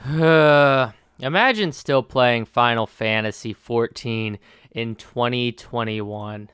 Imagine still playing Final Fantasy 14 in 2021.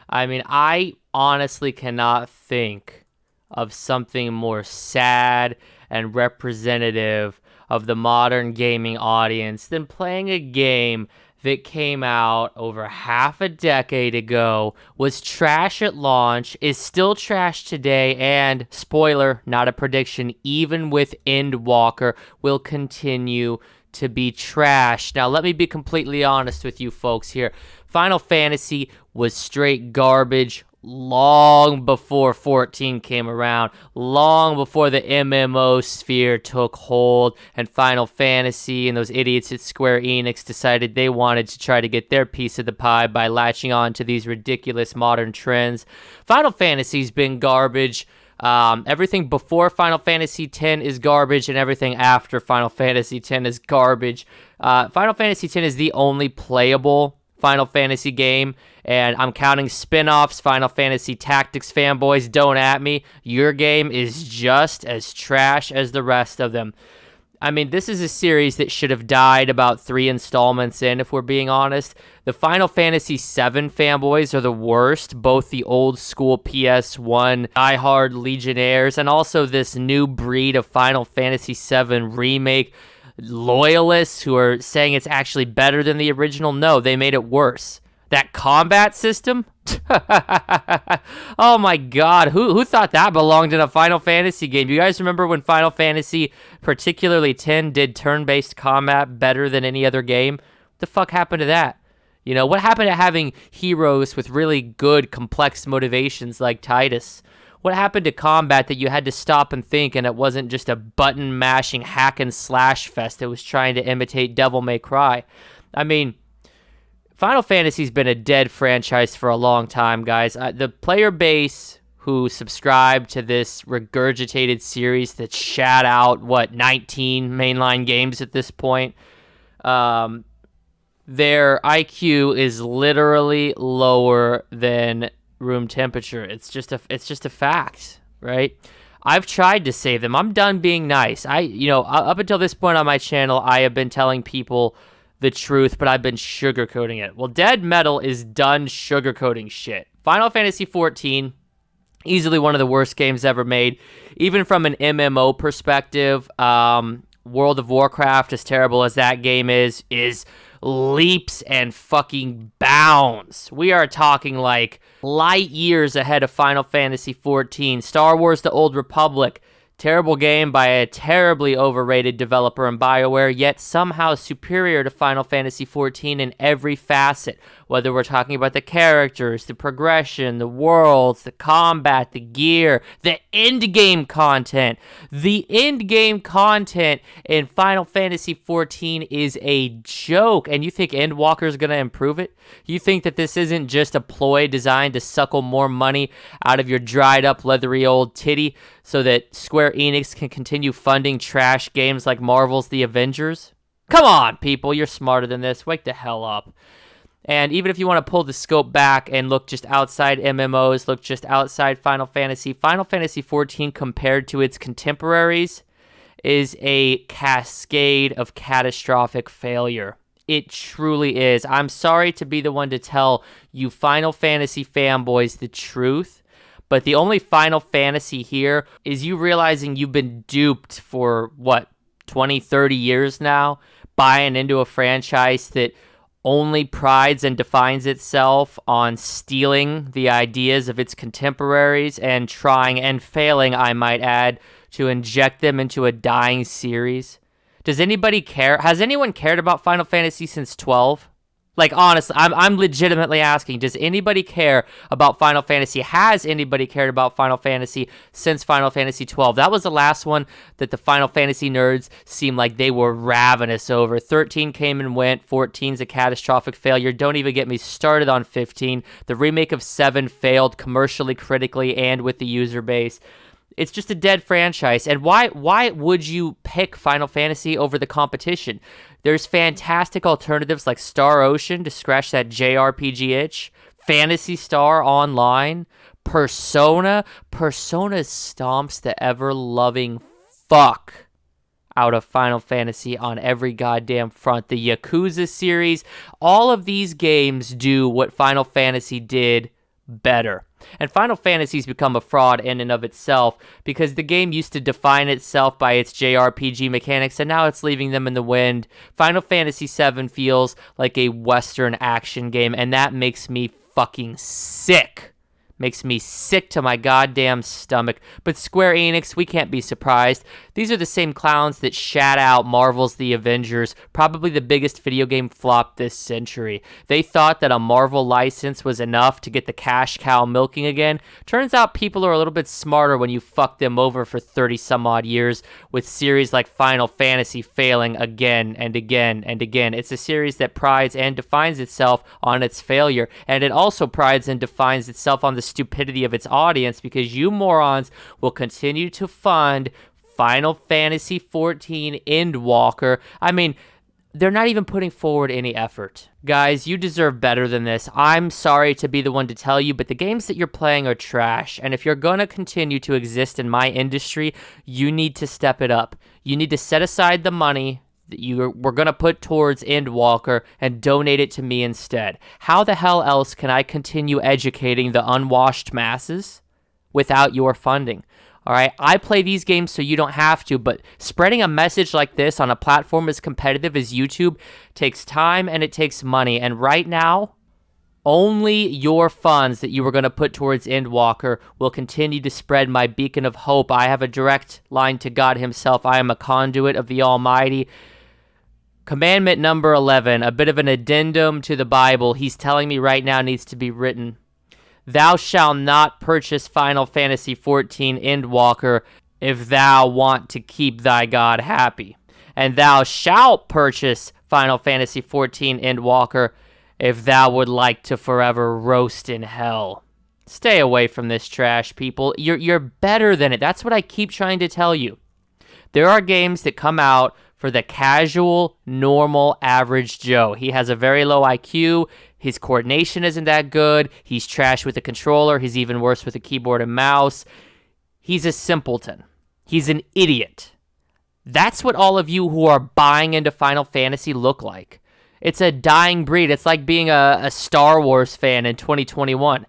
I mean, I honestly cannot think of something more sad and representative of the modern gaming audience than playing a game that came out over half a decade ago, was trash at launch, is still trash today, and, spoiler, not a prediction, even with Endwalker, will continue to be trash. Now, let me be completely honest with you folks here. Final Fantasy was straight garbage long before 14 came around, long before the MMO sphere took hold, and Final Fantasy and those idiots at Square Enix decided they wanted to try to get their piece of the pie by latching on to these ridiculous modern trends. Final Fantasy's been garbage. Everything before Final Fantasy X is garbage, and everything after Final Fantasy X is garbage. Final Fantasy X is the only playable Final Fantasy game, and I'm counting spin-offs. Final Fantasy Tactics fanboys, don't at me. Your game is just as trash as the rest of them. I mean, this is a series that should have died about 3 installments in, if we're being honest. The Final Fantasy VII fanboys are the worst, both the old school PS1 diehard Legionnaires and also this new breed of Final Fantasy VII remake loyalists who are saying it's actually better than the original. No, they made it worse. That combat system? Oh my god, who thought that belonged in a Final Fantasy game? You guys remember when Final Fantasy, particularly 10, did turn-based combat better than any other game? What the fuck happened to that? You know, what happened to having heroes with really good, complex motivations like Titus? What happened to combat that you had to stop and think, and it wasn't just a button-mashing hack and slash fest that was trying to imitate Devil May Cry? I mean, Final Fantasy's been a dead franchise for a long time, guys. The player base who subscribed to this regurgitated series that shat out, 19 mainline games at this point, their IQ is literally lower than room temperature. It's just a fact, right? I've tried to save them. I'm done being nice. Up until this point on my channel, I have been telling people the truth, but I've been sugarcoating it. Well, Dead Metal is done sugarcoating shit. Final Fantasy XIV, easily one of the worst games ever made. Even from an MMO perspective, World of Warcraft, as terrible as that game is leaps and fucking bounds. We are talking like light years ahead of Final Fantasy XIV. Star Wars: The Old Republic, terrible game by a terribly overrated developer in BioWare, yet somehow superior to Final Fantasy XIV in every facet. Whether we're talking about the characters, the progression, the worlds, the combat, the gear, the endgame content. The endgame content in Final Fantasy XIV is a joke, and you think Endwalker is going to improve it? You think that this isn't just a ploy designed to suckle more money out of your dried up, leathery old titty so that Square Enix can continue funding trash games like Marvel's The Avengers? Come on, people, you're smarter than this. Wake the hell up. And even if you want to pull the scope back and look just outside MMOs, look just outside Final Fantasy XIV compared to its contemporaries is a cascade of catastrophic failure. It truly is. I'm sorry to be the one to tell you Final Fantasy fanboys the truth, but the only Final Fantasy here is you realizing you've been duped for, 20, 30 years now, buying into a franchise that only prides and defines itself on stealing the ideas of its contemporaries and trying and failing, I might add, to inject them into a dying series. Does anybody care? Has anyone cared about Final Fantasy since 12? Like, honestly, I'm legitimately asking, does anybody care about Final Fantasy? Has anybody cared about Final Fantasy since Final Fantasy 12? That was the last one that the Final Fantasy nerds seemed like they were ravenous over. 13 came and went. 14's a catastrophic failure. Don't even get me started on 15. The remake of 7 failed commercially, critically, and with the user base. It's just a dead franchise. And why would you pick Final Fantasy over the competition? There's fantastic alternatives like Star Ocean to scratch that JRPG itch, Phantasy Star Online, Persona. Persona stomps the ever-loving fuck out of Final Fantasy on every goddamn front. The Yakuza series, all of these games do what Final Fantasy did better. And Final Fantasy's become a fraud in and of itself because the game used to define itself by its JRPG mechanics, and now it's leaving them in the wind. Final Fantasy VII feels like a Western action game, and that makes me fucking sick. Makes me sick to my goddamn stomach. But Square Enix, we can't be surprised. These are the same clowns that shat out Marvel's The Avengers, probably the biggest video game flop this century. They thought that a Marvel license was enough to get the cash cow milking again. Turns out people are a little bit smarter when you fuck them over for 30 some odd years, with series like Final Fantasy failing again and again and again. It's a series that prides and defines itself on its failure, and it also prides and defines itself on the stupidity of its audience, because you morons will continue to fund Final Fantasy XIV Endwalker. I mean, they're not even putting forward any effort. Guys, you deserve better than this. I'm sorry to be the one to tell you, but the games that you're playing are trash, and if you're gonna continue to exist in my industry, you need to step it up. You need to set aside the money that we're going to put towards Endwalker and donate it to me instead. How the hell else can I continue educating the unwashed masses without your funding? All right, I play these games so you don't have to, but spreading a message like this on a platform as competitive as YouTube takes time and it takes money. And right now, only your funds that you were going to put towards Endwalker will continue to spread my beacon of hope. I have a direct line to God himself. I am a conduit of the Almighty. Commandment number 11, a bit of an addendum to the Bible. He's telling me right now needs to be written. Thou shalt not purchase Final Fantasy XIV Endwalker if thou want to keep thy God happy. And thou shalt purchase Final Fantasy XIV Endwalker if thou would like to forever roast in hell. Stay away from this trash, people. You're better than it. That's what I keep trying to tell you. There are games that come out for the casual, normal, average Joe. He has a very low IQ. His coordination isn't that good. He's trash with a controller. He's even worse with a keyboard and mouse. He's a simpleton. He's an idiot. That's what all of you who are buying into Final Fantasy look like. It's a dying breed. It's like being a Star Wars fan in 2021.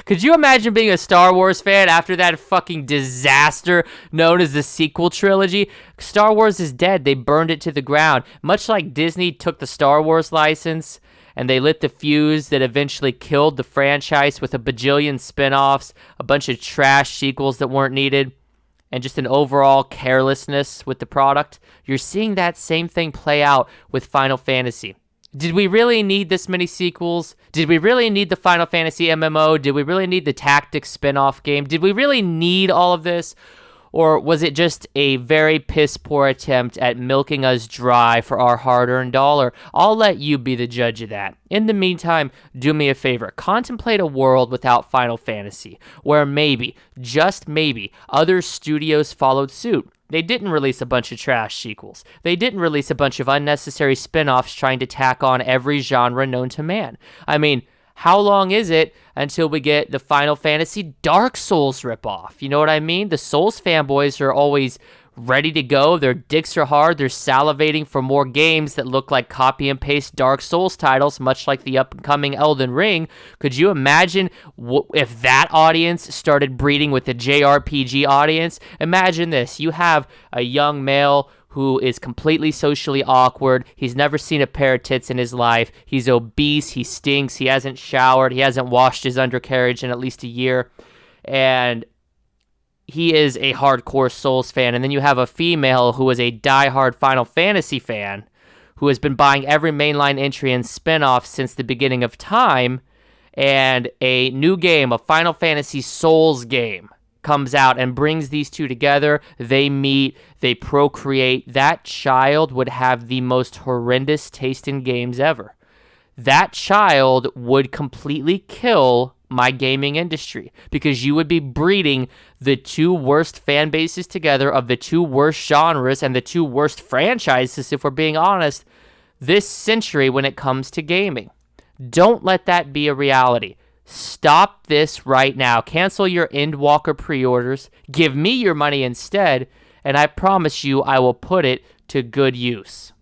Could you imagine being a Star Wars fan after that fucking disaster known as the sequel trilogy? Star Wars is dead. They burned it to the ground. Much like Disney took the Star Wars license and they lit the fuse that eventually killed the franchise with a bajillion spin-offs, a bunch of trash sequels that weren't needed, and just an overall carelessness with the product. You're seeing that same thing play out with Final Fantasy. Did we really need this many sequels? Did we really need the Final Fantasy MMO? Did we really need the Tactics spin-off game? Did we really need all of this? Or was it just a very piss-poor attempt at milking us dry for our hard-earned dollar? I'll let you be the judge of that. In the meantime, do me a favor. Contemplate a world without Final Fantasy, where maybe, just maybe, other studios followed suit. They didn't release a bunch of trash sequels. They didn't release a bunch of unnecessary spin-offs trying to tack on every genre known to man. I mean, how long is it until we get the Final Fantasy Dark Souls ripoff? You know what I mean? The Souls fanboys are always ready to go. Their dicks are hard. They're salivating for more games that look like copy and paste Dark Souls titles, much like the upcoming Elden Ring. Could you imagine if that audience started breeding with the JRPG audience? Imagine this. You have a young male who is completely socially awkward. He's never seen a pair of tits in his life. He's obese. He stinks. He hasn't showered. He hasn't washed his undercarriage in at least a year. And he is a hardcore Souls fan. And then you have a female who is a diehard Final Fantasy fan who has been buying every mainline entry and spin-off since the beginning of time. And a new game, a Final Fantasy Souls game, comes out and brings these two together. They meet, they procreate. That child would have the most horrendous taste in games ever. That child would completely kill my gaming industry, because you would be breeding the two worst fan bases together of the two worst genres and the two worst franchises, if we're being honest, this century when it comes to gaming. Don't let that be a reality. Stop this right now. Cancel your Endwalker pre-orders. Give me your money instead, and I promise you I will put it to good use.